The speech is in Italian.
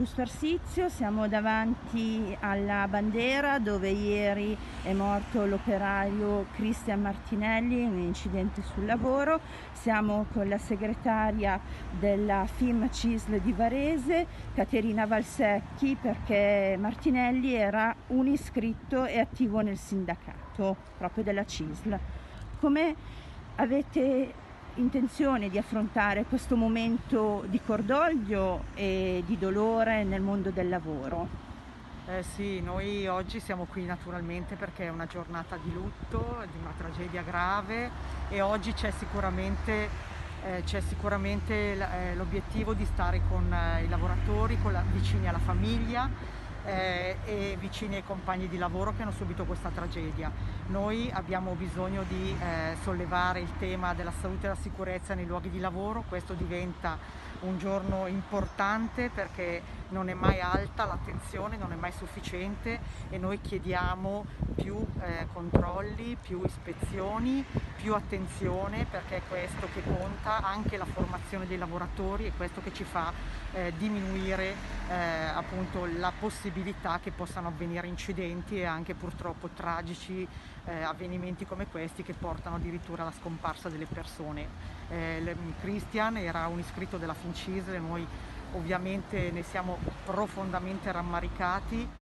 Busto Arsizio, siamo davanti alla bandiera dove ieri è morto l'operaio Cristian Martinelli in un incidente sul lavoro. Siamo con la segretaria della FIM CISL di Varese, Caterina Valsecchi, perché Martinelli era un iscritto e attivo nel sindacato proprio della CISL. Come avete intenzione di affrontare questo momento di cordoglio e di dolore nel mondo del lavoro? Sì, noi oggi siamo qui naturalmente perché è una giornata di lutto, di una tragedia grave e oggi c'è sicuramente l'obiettivo di stare con i lavoratori, vicini alla famiglia e vicini ai compagni di lavoro che hanno subito questa tragedia. Noi abbiamo bisogno di sollevare il tema della salute e della sicurezza nei luoghi di lavoro. Questo diventa un giorno importante perché non è mai alta l'attenzione, non è mai sufficiente e noi chiediamo più controlli, più ispezioni, più attenzione, perché è questo che conta, anche la formazione dei lavoratori, è questo che ci fa diminuire appunto la possibilità che possano avvenire incidenti e anche purtroppo tragici avvenimenti come questi che portano addirittura alla scomparsa delle persone. Christian era un iscritto della FINCISL e noi ovviamente ne siamo profondamente rammaricati.